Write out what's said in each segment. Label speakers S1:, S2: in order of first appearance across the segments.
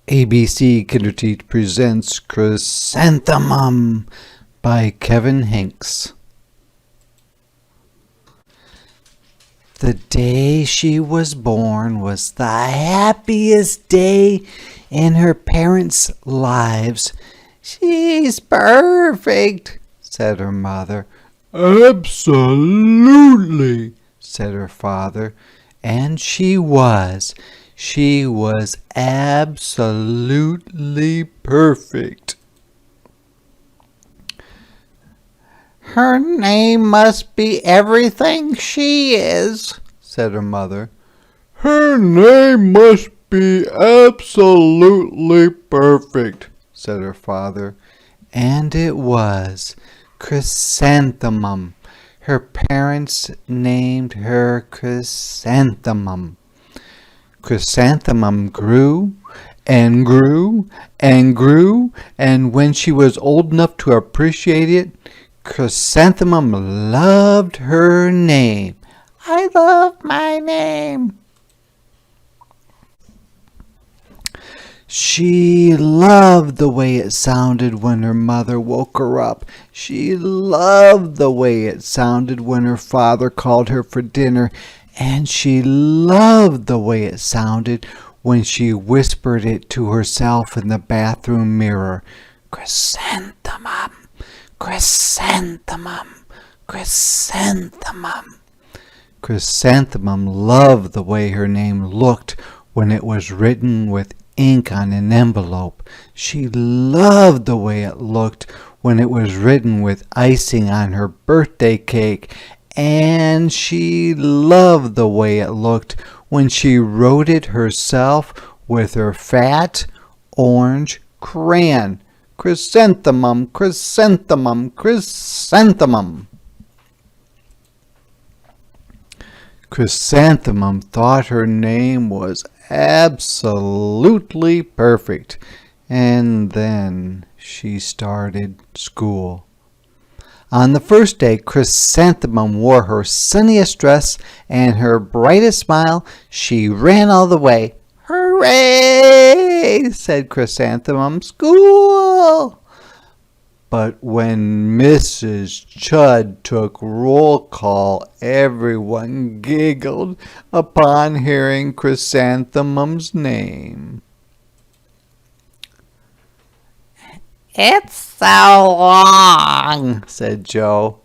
S1: ABC Kinderteach presents Chrysanthemum by Kevin Henkes. The day she was born was the happiest day in her parents' lives. "She's perfect," said her mother. "Absolutely," said her father. And she was. She was absolutely perfect. "Her name must be everything she is," said her mother. "Her name must be absolutely perfect," said her father. And it was. Chrysanthemum. Her parents named her Chrysanthemum. Chrysanthemum grew and grew and grew, and when she was old enough to appreciate it, Chrysanthemum loved her name. "I love my name." She loved the way it sounded when her mother woke her up. She loved the way it sounded when her father called her for dinner. And she loved the way it sounded when she whispered it to herself in the bathroom mirror. "Chrysanthemum, chrysanthemum, chrysanthemum." Chrysanthemum loved the way her name looked when it was written with ink on an envelope. She loved the way it looked when it was written with icing on her birthday cake. And she loved the way it looked when she wrote it herself with her fat orange crayon. Chrysanthemum, chrysanthemum, chrysanthemum. Chrysanthemum thought her name was absolutely perfect. And then she started school. On the first day, Chrysanthemum wore her sunniest dress and her brightest smile. She ran all the way. "Hooray!" said Chrysanthemum. "School!" But when Mrs. Chud took roll call, everyone giggled upon hearing Chrysanthemum's name. "It's so long," said Joe.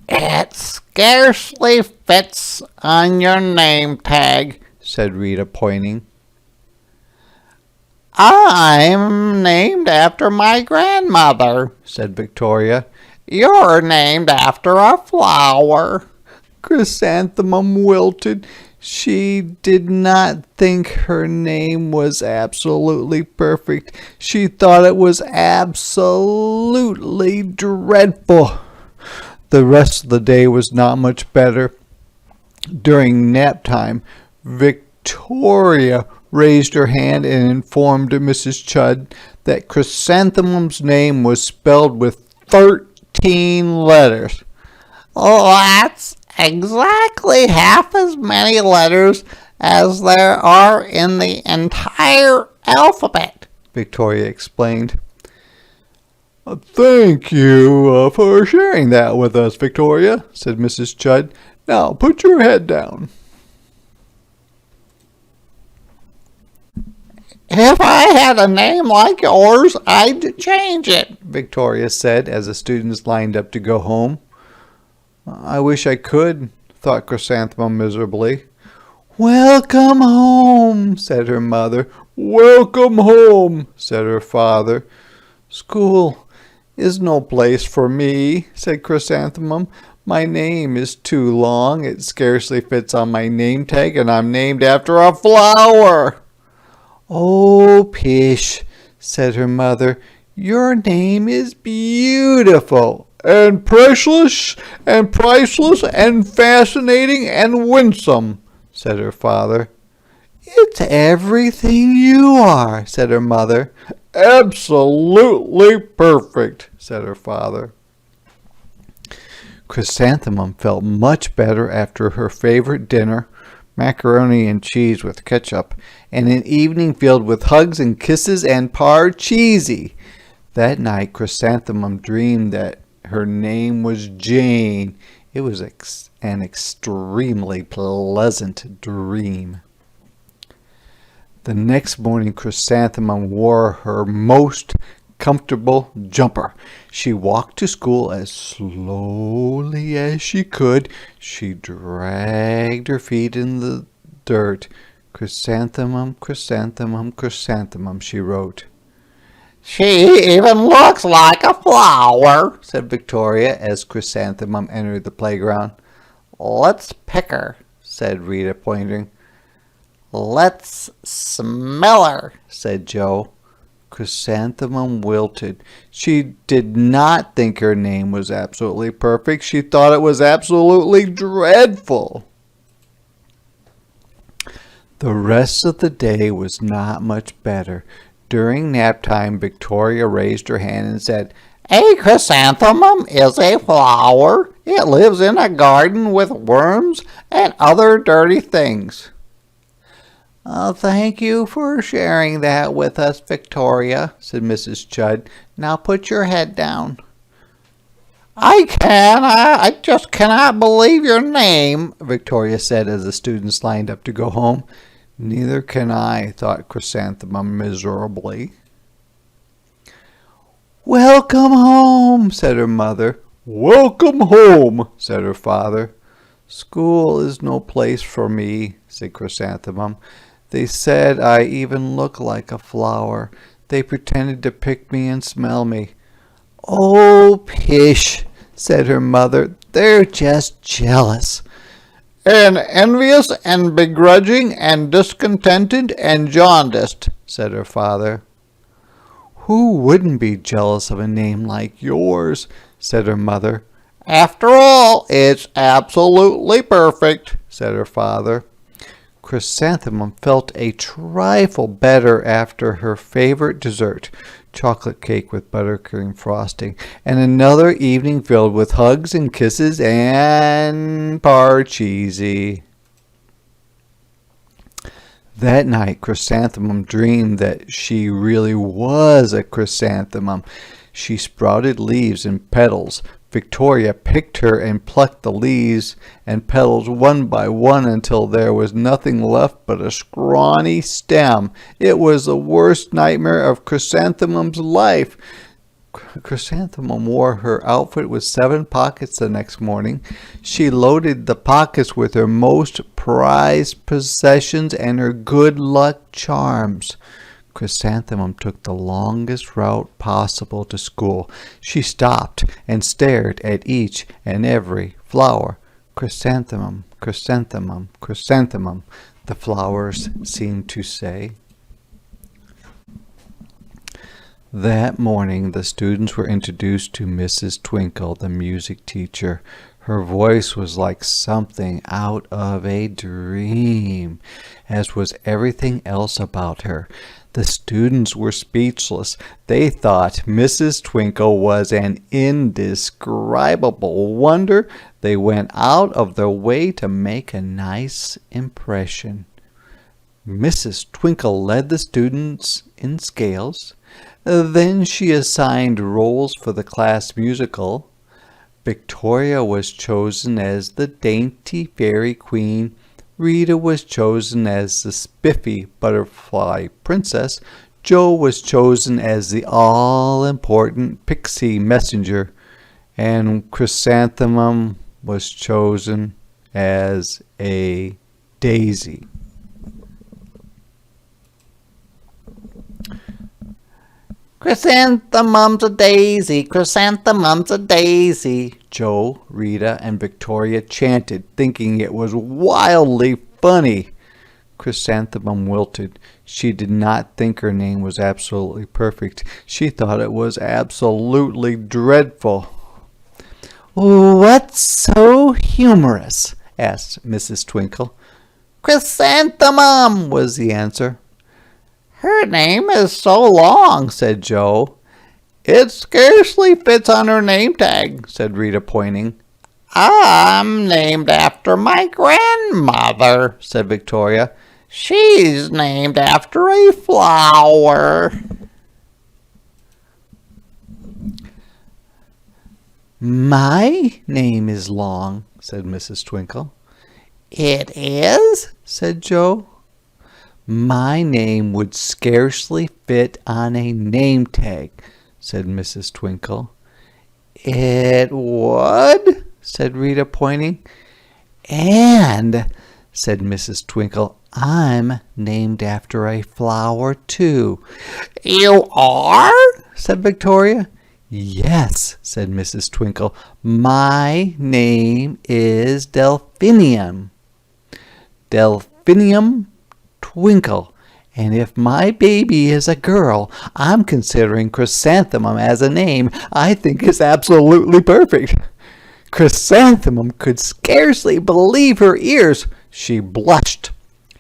S1: "It scarcely fits on your name tag," said Rita, pointing. "I'm named after my grandmother," said Victoria. "You're named after a flower." Chrysanthemum wilted. She did not think her name was absolutely perfect. She thought it was absolutely dreadful. The rest of the day was not much better. During nap time, Victoria raised her hand and informed Mrs. Chud that Chrysanthemum's name was spelled with 13 letters. "Oh, that's exactly half as many letters as there are in the entire alphabet," Victoria explained. "Thank you for sharing that with us, Victoria," said Mrs. Chud. "Now put your head down." "If I had a name like yours, I'd change it," Victoria said as the students lined up to go home. "I wish I could," thought Chrysanthemum miserably. "Welcome home," said her mother. "Welcome home," said her father. "School is no place for me," said Chrysanthemum. "My name is too long. It scarcely fits on my name tag, and I'm named after a flower." "Oh, pish," said her mother. "Your name is beautiful." "And priceless, and priceless, and fascinating, and winsome," said her father. "It's everything you are," said her mother. "Absolutely perfect," said her father. Chrysanthemum felt much better after her favorite dinner. macaroni and cheese with ketchup, and an evening filled with hugs and kisses and parcheesi. That night, Chrysanthemum dreamed that her name was Jane. It was an extremely pleasant dream. The next morning, Chrysanthemum wore her most comfortable jumper. She walked to school as slowly as she could. She dragged her feet in the dirt. Chrysanthemum, chrysanthemum, chrysanthemum, she wrote.
S2: She even looks like a flower,
S1: said Victoria as Chrysanthemum entered the playground.
S2: Let's pick her,
S1: said Rita, pointing.
S2: Let's smell her,
S1: said Joe. Chrysanthemum wilted. She did not think her name was absolutely perfect. She thought it was absolutely dreadful. The rest of the day was not much better. During nap time, Victoria raised her hand and said,
S2: A chrysanthemum is a flower. It lives in a garden with worms and other dirty things.
S1: Thank you for sharing that with us, Victoria, said Mrs. Chudd. Now put your head down.
S2: I just cannot believe your name,
S1: Victoria said as the students lined up to go home. Neither can I, thought Chrysanthemum miserably. Welcome home, said her mother. Welcome home, said her father. School is no place for me, said Chrysanthemum. They said I even look like a flower. They pretended to pick me and smell me. Oh, pish, said her mother. They're just jealous.
S2: And envious and begrudging and discontented and jaundiced, said her father.
S1: Who wouldn't be jealous of a name like yours, said her mother.
S2: After all, it's absolutely perfect, said her father.
S1: Chrysanthemum felt a trifle better after her favorite dessert, chocolate cake with buttercream frosting, and another evening filled with hugs and kisses and parcheesi. That night, Chrysanthemum dreamed that she really was a chrysanthemum. She sprouted leaves and petals. Victoria picked her and plucked the leaves and petals one by one until there was nothing left but a scrawny stem. It was the worst nightmare of Chrysanthemum's life. Chrysanthemum wore her outfit with 7 pockets the next morning. She loaded the pockets with her most prized possessions and her good luck charms. Chrysanthemum took the longest route possible to school. She stopped and stared at each and every flower. Chrysanthemum, chrysanthemum, chrysanthemum, the flowers seemed to say. That morning, the students were introduced to Mrs. Twinkle, the music teacher. Her voice was like something out of a dream, as was everything else about her. The students were speechless. They thought Mrs. Twinkle was an indescribable wonder. They went out of their way to make a nice impression. Mrs. Twinkle led the students in scales. Then she assigned roles for the class musical. Victoria was chosen as the dainty fairy queen. Rita was chosen as the spiffy butterfly princess. Joe was chosen as the all-important pixie messenger. And Chrysanthemum was chosen as a daisy.
S2: Chrysanthemum's a daisy, chrysanthemum's a daisy,
S1: Joe, Rita, and Victoria chanted, thinking it was wildly funny. Chrysanthemum wilted. She did not think her name was absolutely perfect. She thought it was absolutely dreadful. What's so humorous? Asked Mrs. Twinkle.
S2: Chrysanthemum, was the answer. Her name is so long, said Joe. It scarcely fits on her name tag, said Rita, pointing. I'm named after my grandmother, said Victoria. She's named after a flower.
S1: My name is long, said Mrs. Twinkle.
S2: It is?
S1: Said Joe. My name would scarcely fit on a name tag, said Mrs. Twinkle. It would, said Rita, pointing. And, said Mrs. Twinkle, I'm named after a flower, too.
S2: You are?
S1: Said Victoria. Yes, said Mrs. Twinkle. My name is Delphinium. Delphinium Twinkle. And if my baby is a girl, I'm considering Chrysanthemum as a name I think is absolutely perfect. Chrysanthemum could scarcely believe her ears. She blushed.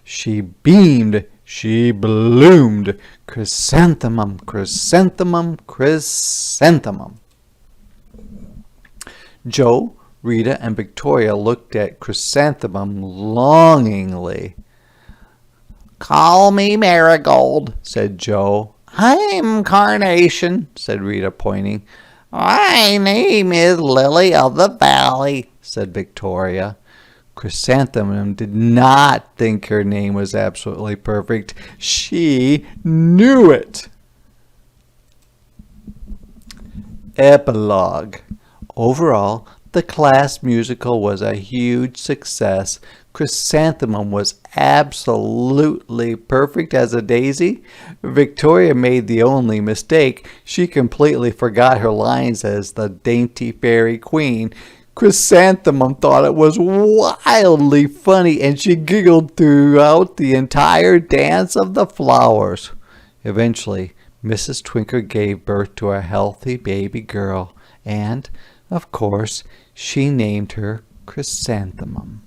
S1: She beamed. She bloomed. Chrysanthemum, chrysanthemum, chrysanthemum. Joe, Rita, and Victoria looked at Chrysanthemum longingly.
S2: Call me Marigold,
S1: said Joe.
S2: I'm Carnation, said Rita, pointing. My name is Lily of the Valley,
S1: said Victoria. Chrysanthemum did not think her name was absolutely perfect. She knew it. Epilogue. Overall, the class musical was a huge success. Chrysanthemum was absolutely perfect as a daisy. Victoria made the only mistake. She completely forgot her lines as the dainty fairy queen. Chrysanthemum thought it was wildly funny, and she giggled throughout the entire dance of the flowers. Eventually, Mrs. Twinkle gave birth to a healthy baby girl, and, of course, she named her Chrysanthemum.